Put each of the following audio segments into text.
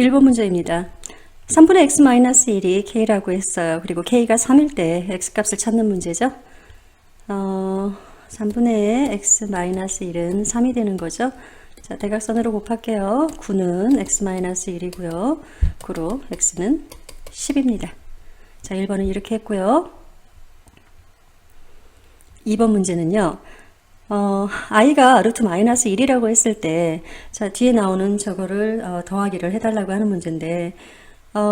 1번 문제입니다. 3분의 x-1이 k라고 했어요. 그리고 k가 3일 때 x값을 찾는 문제죠. 3분의 x-1은 3이 되는 거죠. 자, 대각선으로 곱할게요. 9는 x-1이고요. 9로 x는 10입니다. 자, 1번은 이렇게 했고요. 2번 문제는요. i가 루트 마이너스 1이라고 했을 때, 자, 뒤에 나오는 저거를 더하기를 해달라고 하는 문제인데,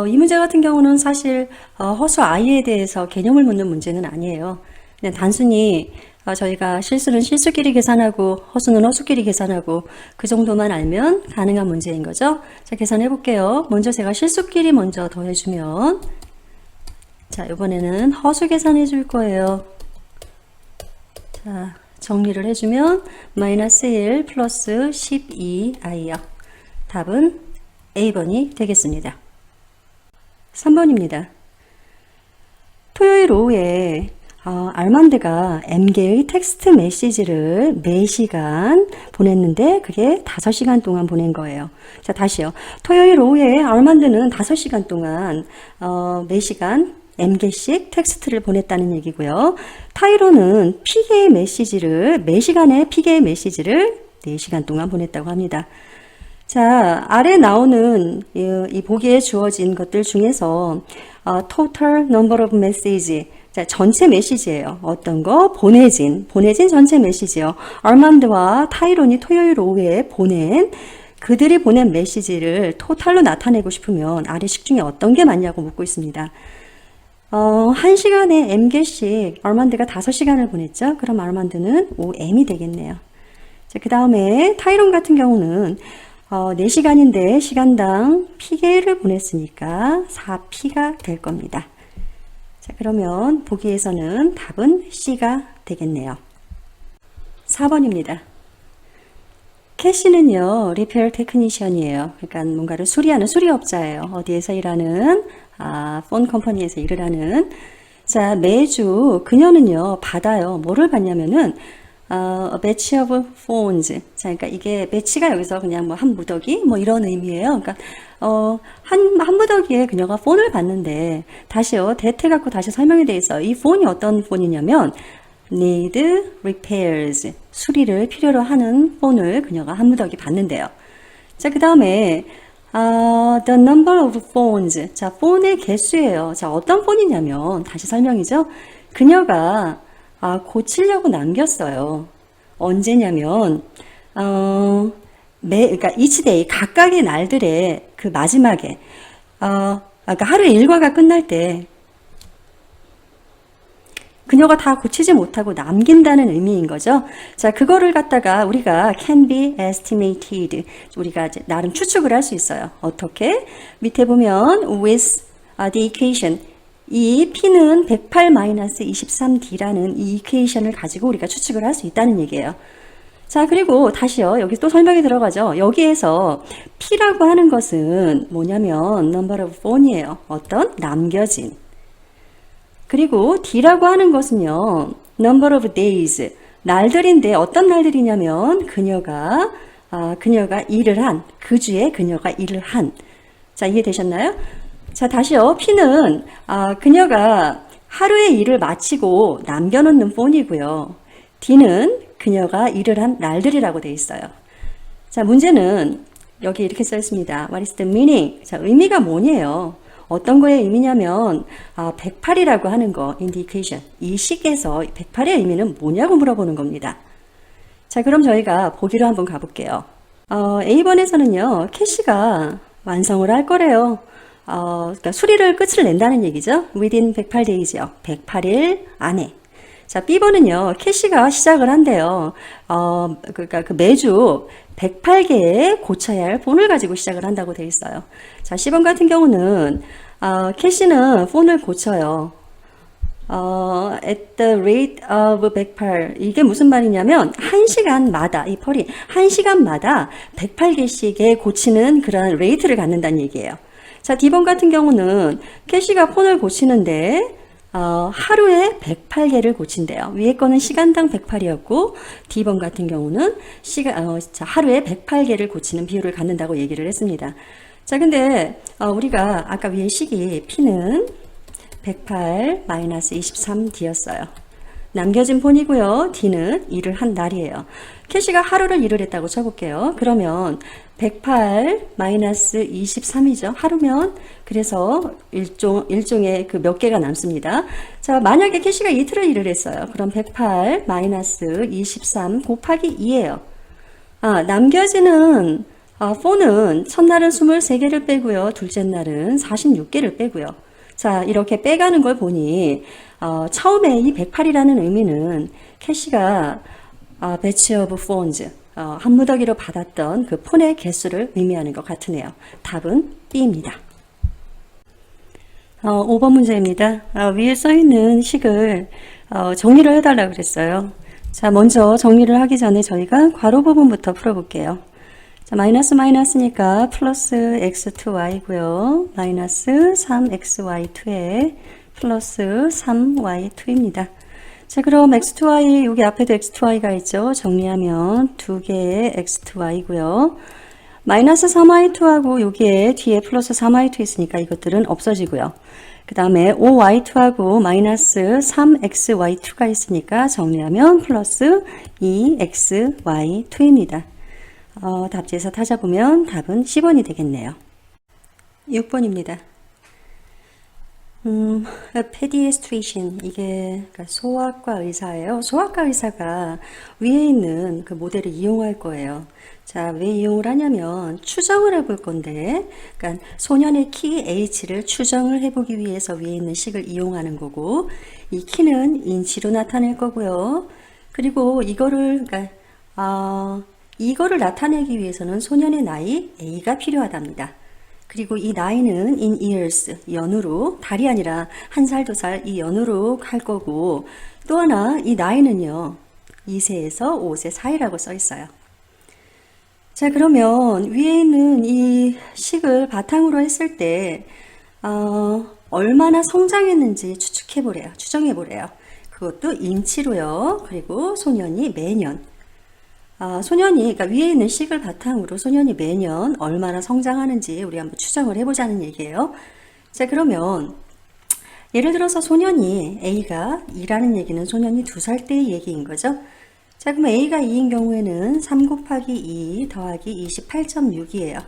이 문제 같은 경우는 사실 허수 i에 대해서 개념을 묻는 문제는 아니에요. 그냥 단순히 저희가 실수는 실수끼리 계산하고 허수는 허수끼리 계산하고 그 정도만 알면 가능한 문제인 거죠. 자, 계산해 볼게요. 먼저 제가 실수끼리 먼저 더해주면, 자, 이번에는 허수 계산해 줄 거예요. 자, 정리를 해주면 마이너스 1 플러스 12i요. 답은 A번이 되겠습니다. 3번입니다. 토요일 오후에 알만드가 M개의 텍스트 메시지를 4시간 보냈는데 그게 5시간 동안 보낸 거예요. 자, 다시요. 토요일 오후에 알만드는 5시간 동안 4시간 M개씩 텍스트를 보냈다는 얘기고요. 타이로는 P개의 메시지를, 매시간에 P개의 메시지를 4시간 동안 보냈다고 합니다. 자, 아래 나오는 이 보기에 주어진 것들 중에서 total number of message, 자, 전체 메시지예요. 어떤 거? 보내진 전체 메시지요. 알만드와 타이론이 토요일 오후에 그들이 보낸 메시지를 토탈로 나타내고 싶으면 아래 식 중에 어떤 게 맞냐고 묻고 있습니다. 1시간에 M개씩 알만드가 5시간을 보냈죠. 그럼 알만드는 5M이 되겠네요. 자, 그 다음에 타이론 같은 경우는 4시간인데 시간당 P개를 보냈으니까 4P가 될 겁니다. 자, 그러면 보기에서는 답은 C가 되겠네요. 4번입니다. 캐시는요, 리페어 테크니션이에요. 그러니까 뭔가를 수리하는 수리업자예요. 어디에서 일하는? 폰 컴퍼니에서 일을 하는. 자, 매주 그녀는요, 받아요. 뭐를 받냐면은, a batch of phones. 자, 그러니까 이게 batch가 여기서 그냥 뭐 한 무더기? 뭐 이런 의미예요. 그러니까, 한 무더기에 그녀가 폰을 받는데, 다시요, 대퇴 갖고 다시 설명이 돼 있어요. 이 폰이 어떤 폰이냐면, need repairs. 수리를 필요로 하는 폰을 그녀가 한 무더기 받는데요. 자, 그 다음에, the number of phones. 자, 폰의 개수예요. 자, 어떤 폰이냐면, 다시 설명이죠. 그녀가 고치려고 남겼어요. 언제냐면, 그러니까 each day, 각각의 날들의 그 마지막에, 그러니까 하루의 일과가 끝날 때, 그녀가 다 고치지 못하고 남긴다는 의미인 거죠. 자, 그거를 갖다가 우리가 can be estimated. 우리가 이제 나름 추측을 할 수 있어요. 어떻게? 밑에 보면 with the equation. 이 P는 108-23D라는 이 이퀘이션을 가지고 우리가 추측을 할 수 있다는 얘기예요. 자, 그리고 다시요. 여기 또 설명이 들어가죠. 여기에서 P라고 하는 것은 뭐냐면 number of phone이에요. 어떤? 남겨진. 그리고 D라고 하는 것은요, number of days, 날들인데 어떤 날들이냐면 그녀가 일을 한, 그 주에 그녀가 일을 한. 자, 이해되셨나요? 자, 다시요. P는 그녀가 하루의 일을 마치고 남겨놓는 폰이고요. D는 그녀가 일을 한 날들이라고 되어 있어요. 자, 문제는 여기 이렇게 써 있습니다. What is the meaning? 자, 의미가 뭐냐요? 어떤 거의 의미냐면 108이라고 하는 거, indication. 이 식에서 108의 의미는 뭐냐고 물어보는 겁니다. 자, 그럼 저희가 보기로 한번 가볼게요. A번에서는요, 캐시가 완성을 할 거래요. 그러니까 수리를 끝을 낸다는 얘기죠. within 108days요. 108일 안에. 자, B번은요, 캐시가 시작을 한대요. 그러니까 그 매주 108개의 고쳐야 할 폰을 가지고 시작을 한다고 되어 있어요. 자, C번 같은 경우는, 캐시는 폰을 고쳐요. at the rate of 108. 이게 무슨 말이냐면, 1시간마다, 이 펄이 1시간마다 108개씩의 고치는 그런 레이트를 갖는다는 얘기예요. 자, D번 같은 경우는 캐시가 폰을 고치는데, 하루에 108개를 고친대요. 위에 거는 시간당 108이었고, D번 같은 경우는 하루에 108개를 고치는 비율을 갖는다고 얘기를 했습니다. 자, 근데 우리가 아까 위에 식이 P는 108 마이너스 23D였어요. 남겨진 폰이고요. D는 일을 한 날이에요. 캐시가 하루를 일을 했다고 쳐볼게요. 그러면 108 마이너스 23이죠. 하루면 그래서 일종의 그 몇 개가 남습니다. 자, 만약에 캐시가 이틀을 일을 했어요. 그럼 108 마이너스 23 곱하기 2예요. 남겨지는 폰은 첫날은 23개를 빼고요. 둘째 날은 46개를 빼고요. 자, 이렇게 빼가는 걸 보니 처음에 이 108이라는 의미는 캐시가 batch of phones 한 무더기로 받았던 그 폰의 개수를 의미하는 것 같으네요. 답은 B입니다. 5번 문제입니다. 위에 써있는 식을 정리를 해달라고 그랬어요. 자, 먼저 정리를 하기 전에 저희가 괄호 부분부터 풀어볼게요. 자, 마이너스니까 플러스 x2y고요. 마이너스 3xy2에 플러스 3y2입니다. 자, 그럼 x2y, 여기 앞에도 x2y가 있죠. 정리하면 두 개의 x2y고요. 마이너스 3y2하고 여기에 뒤에 플러스 3y2 있으니까 이것들은 없어지고요. 그 다음에 5y2하고 마이너스 3xy2가 있으니까 정리하면 플러스 2xy2입니다. 답지에서 찾아보면 답은 10번이 되겠네요. 6번입니다. pediatrician, 이게 그러니까 소아과 의사예요. 소아과 의사가 위에 있는 그 모델을 이용할 거예요. 자, 왜 이용을 하냐면 추정을 해볼 건데, 그러니까 소년의 키 H를 추정을 해보기 위해서 위에 있는 식을 이용하는 거고, 이 키는 인치로 나타낼 거고요. 그리고 이거를 나타내기 위해서는 소년의 나이 A가 필요하답니다. 그리고 이 나이는 in years, 연으로, 달이 아니라 1살, 2살 이 연으로 할 거고, 또 하나 이 나이는요 2세에서 5세 사이라고 써 있어요. 자, 그러면 위에 있는 이 식을 바탕으로 했을 때 얼마나 성장했는지 추정해 보래요. 그것도 인치로요. 그리고 소년이 매년 그러니까 위에 있는 식을 바탕으로 소년이 매년 얼마나 성장하는지 우리 한번 추정을 해보자는 얘기예요. 자, 그러면 예를 들어서 소년이 A가 2라는 얘기는 소년이 2살 때의 얘기인 거죠. 자, 그럼 A가 2인 경우에는 3 곱하기 2 더하기 28.6이에요.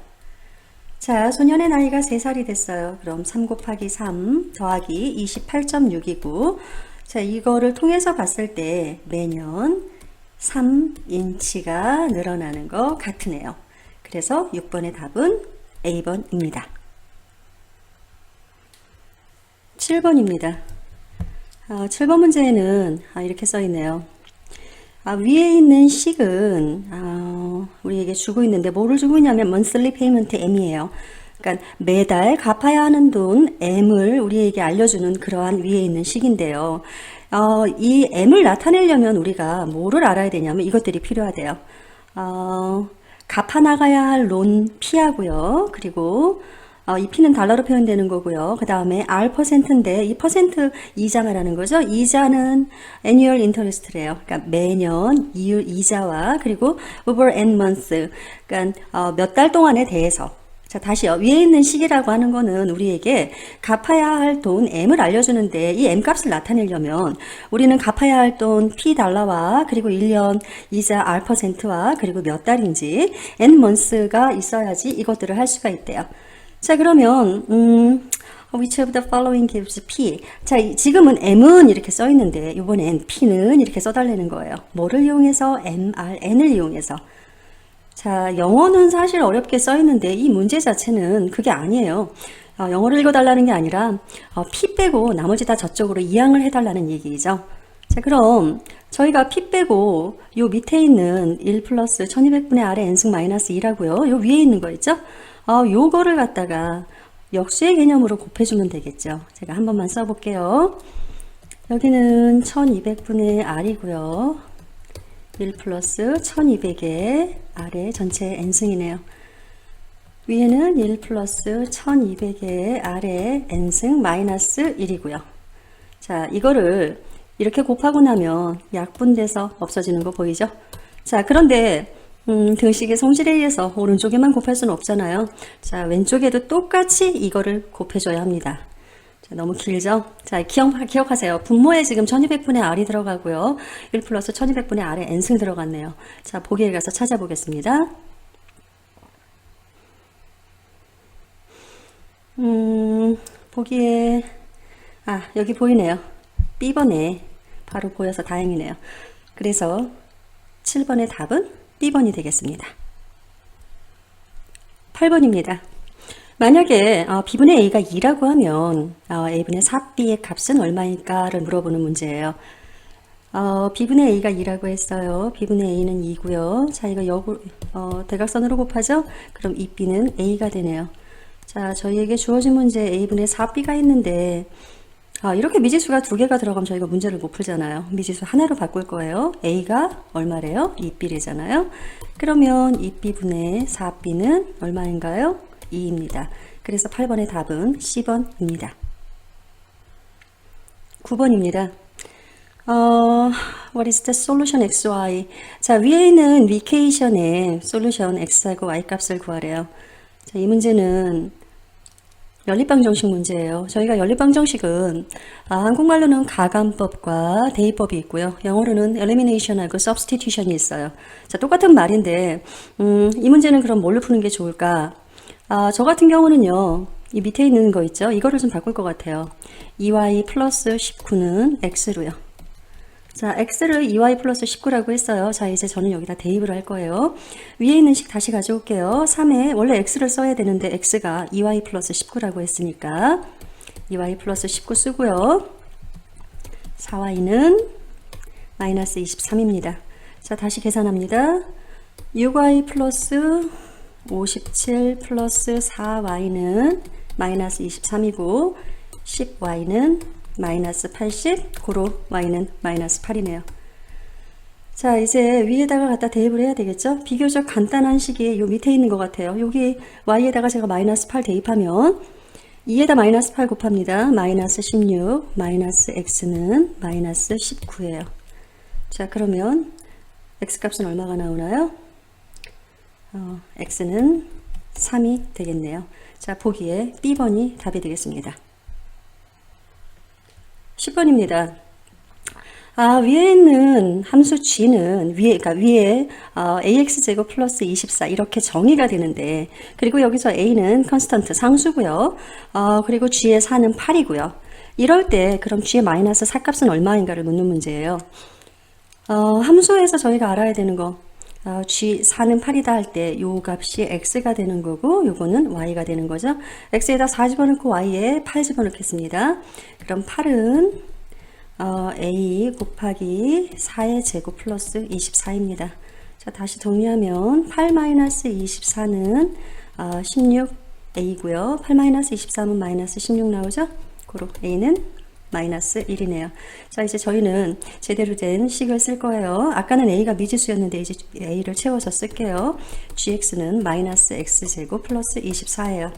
자, 소년의 나이가 3살이 됐어요. 그럼 3 곱하기 3 더하기 28.6이고, 자, 이거를 통해서 봤을 때 매년 3인치가 늘어나는 것 같으네요. 그래서 6번의 답은 A번입니다. 7번입니다. 7번 문제에는 이렇게 써 있네요. 위에 있는 식은 우리에게 주고 있는데 뭐를 주고 있냐면 monthly payment M이에요. 그러니까 매달 갚아야 하는 돈 M을 우리에게 알려주는 그러한 위에 있는 식인데요. 이 M을 나타내려면 우리가 뭐를 알아야 되냐면 이것들이 필요하대요. 갚아 나가야 할 론 P하고요. 그리고 이 P는 달러로 표현되는 거고요. 그 다음에 R%인데 이 퍼센트 이자 말하는 거죠. 이자는 annual interest래요. 그러니까 매년 이자와 그리고 over n months, 그러니까 몇 달 동안에 대해서. 자, 다시요. 위에 있는 식이라고 하는 거는 우리에게 갚아야 할 돈 M을 알려주는데 이 M 값을 나타내려면 우리는 갚아야 할 돈 P 달러와 그리고 1년 이자 R%와 그리고 몇 달인지 N months가 있어야지 이것들을 할 수가 있대요. 자, 그러면 which of the following gives P? 자, 지금은 M은 이렇게 써 있는데 이번엔 P는 이렇게 써달라는 거예요. 뭐를 이용해서? MRN을 이용해서. 자, 영어는 사실 어렵게 써 있는데 이 문제 자체는 그게 아니에요. 영어를 읽어달라는 게 아니라 P 빼고 나머지 다 저쪽으로 이항을 해달라는 얘기죠. 자, 그럼 저희가 P 빼고 요 밑에 있는 1 플러스 1200분의 R의 N승 마이너스 2라고요. 요 위에 있는 거 있죠? 요거를 갖다가 역수의 개념으로 곱해주면 되겠죠. 제가 한 번만 써볼게요. 여기는 1200분의 R이고요. 1 플러스 1200의 R의 전체 N승이네요. 위에는 1 플러스 1200의 R의 N승 마이너스 1이고요. 자, 이거를 이렇게 곱하고 나면 약분돼서 없어지는 거 보이죠? 자, 그런데 등식의 성질에 의해서 오른쪽에만 곱할 수는 없잖아요. 자, 왼쪽에도 똑같이 이거를 곱해줘야 합니다. 자, 너무 길죠? 자, 기억하세요. 분모에 지금 1200분의 R이 들어가고요. 1 플러스 1200분의 R에 N승 들어갔네요. 자, 보기에 가서 찾아보겠습니다. 보기에, 여기 보이네요. B번에 바로 보여서 다행이네요. 그래서 7번의 답은 B번이 되겠습니다. 8번입니다. 만약에 B분의 A가 2라고 하면 A분의 4B의 값은 얼마일까를 물어보는 문제예요. B분의 A가 2라고 했어요. B분의 A는 2고요. 자, 이거 대각선으로 곱하죠? 그럼 2B는 A가 되네요. 자, 저희에게 주어진 문제 A분의 4B가 있는데 이렇게 미지수가 두 개가 들어가면 저희가 문제를 못 풀잖아요. 미지수 하나로 바꿀 거예요. A가 얼마래요? 2B래잖아요. 그러면 2B분의 4B는 얼마인가요? 2입니다. 그래서 8번의 답은 C번입니다. 9번입니다. What is the solution XY? 자, 위에 있는 equation의 솔루션 X하고 Y 값을 구하래요. 자, 이 문제는 연립방정식 문제예요. 저희가 연립방정식은 한국말로는 가감법과 대입법이 있고요. 영어로는 elimination하고 substitution이 있어요. 자, 똑같은 말인데 이 문제는 그럼 뭘로 푸는 게 좋을까? 저 같은 경우는요. 이 밑에 있는 거 있죠? 이거를 좀 바꿀 것 같아요. 2y 플러스 19는 x로요. 자, x를 2y 플러스 19라고 했어요. 자, 이제 저는 여기다 대입을 할 거예요. 위에 있는 식 다시 가져올게요. 3에 원래 x를 써야 되는데 x가 2y 플러스 19라고 했으니까 2y 플러스 19 쓰고요. 4y는 마이너스 23입니다. 자, 다시 계산합니다. 6y 플러스 57 플러스 4y는 마이너스 23이고 10y는 마이너스 80, 고로 y는 마이너스 8이네요. 자, 이제 위에다가 갖다 대입을 해야 되겠죠? 비교적 간단한 식이 요 밑에 있는 것 같아요. 여기 y에다가 제가 마이너스 8 대입하면 2에다 마이너스 8 곱합니다. 마이너스 16, 마이너스 x는 마이너스 19예요. 자, 그러면 x값은 얼마가 나오나요? x는 3이 되겠네요. 자, 보기에 B번이 답이 되겠습니다. 10번입니다. 위에 있는 함수 g는 위에 ax제곱 플러스 24 이렇게 정의가 되는데, 그리고 여기서 a는 컨스턴트 상수고요. 그리고 g의 4는 8이고요. 이럴 때 그럼 g의 마이너스 4 값은 얼마인가를 묻는 문제예요. 함수에서 저희가 알아야 되는 거, g 4는 8이다 할 때 요 값이 x가 되는 거고 요거는 y가 되는 거죠. x에다 4 집어넣고 y에 8 집어넣겠습니다. 그럼 8은 a 곱하기 4의 제곱 플러스 24입니다. 자, 다시 정리하면 8 마이너스 24는 16a고요. 8 마이너스 23은 마이너스 16 나오죠. 고로 a는 마이너스 1이네요. 자, 이제 저희는 제대로 된 식을 쓸 거예요. 아까는 a가 미지수였는데 이제 a를 채워서 쓸게요. gx는 마이너스 x제곱 플러스 24예요.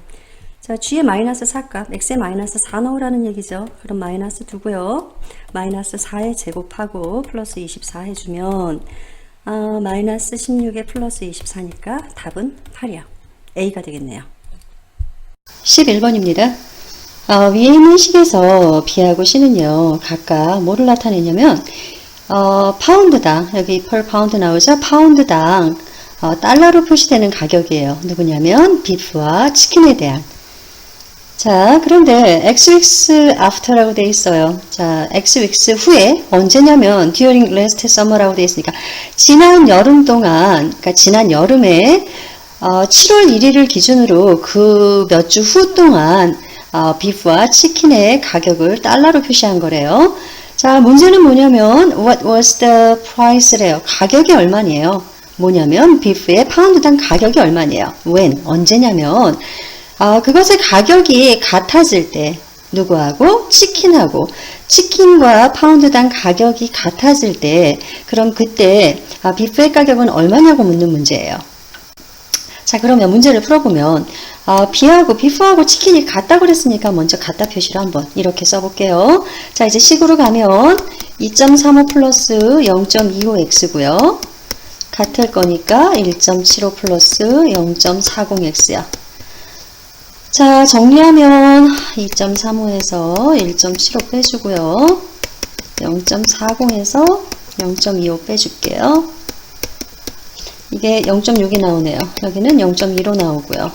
자, g의 마이너스 4값, x의 마이너스 4 넣으라는 얘기죠. 그럼 마이너스 두고요. 마이너스 4에 제곱하고 플러스 24 해주면 마이너스 16에 플러스 24니까 답은 8이요. a가 되겠네요. 11번입니다. 위에 있는 식에서 B하고 C는요, 각각 뭐를 나타내냐면, 파운드당, 여기 per 파운드 나오죠? 파운드당, 달러로 표시되는 가격이에요. 누구냐면, 비프와 치킨에 대한. 자, 그런데 XX after라고 되어 있어요. 자, XX 후에 언제냐면, during last summer라고 되어 있으니까, 지난 여름 동안, 그러니까 지난 여름에, 7월 1일을 기준으로 그 몇 주 후 동안, 비프와 치킨의 가격을 달러로 표시한 거래요. 자, 문제는 뭐냐면 what was the price래요. 가격이 얼마니에요. 뭐냐면 비프의 파운드당 가격이 얼마니에요. when, 언제냐면 그것의 가격이 같아질 때 누구하고? 치킨하고. 치킨과 파운드당 가격이 같아질 때 그럼 그때 비프의 가격은 얼마냐고 묻는 문제예요. 자, 그러면 문제를 풀어보면 B하고 비프하고 치킨이 같다고 그랬으니까 먼저 같다 표시를 한번 이렇게 써볼게요. 자, 이제 식으로 가면 2.35 플러스 0.25x고요. 같을 거니까 1.75 플러스 0.40x야. 자, 정리하면 2.35에서 1.75 빼주고요. 0.40에서 0.25 빼줄게요. 이게 0.6이 나오네요. 여기는 0.2로 나오고요.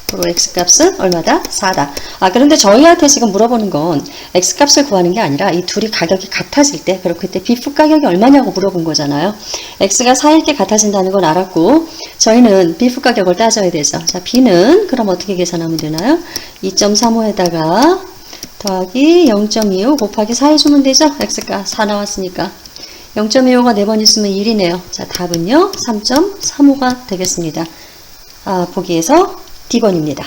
그리고 x값은 얼마다? 4다. 그런데 저희한테 지금 물어보는 건 x값을 구하는 게 아니라 이 둘이 가격이 같아질 때, 그리고 그때 비프 가격이 얼마냐고 물어본 거잖아요. x가 4일 때 같아진다는 건 알았고, 저희는 비프 가격을 따져야 되죠. 자, b는 그럼 어떻게 계산하면 되나요? 2.35에다가 더하기 0.25 곱하기 4 해주면 되죠? x가 4 나왔으니까. 0.25가 4번 있으면 1이네요. 자, 답은요, 3.35가 되겠습니다. 보기에서 D번입니다.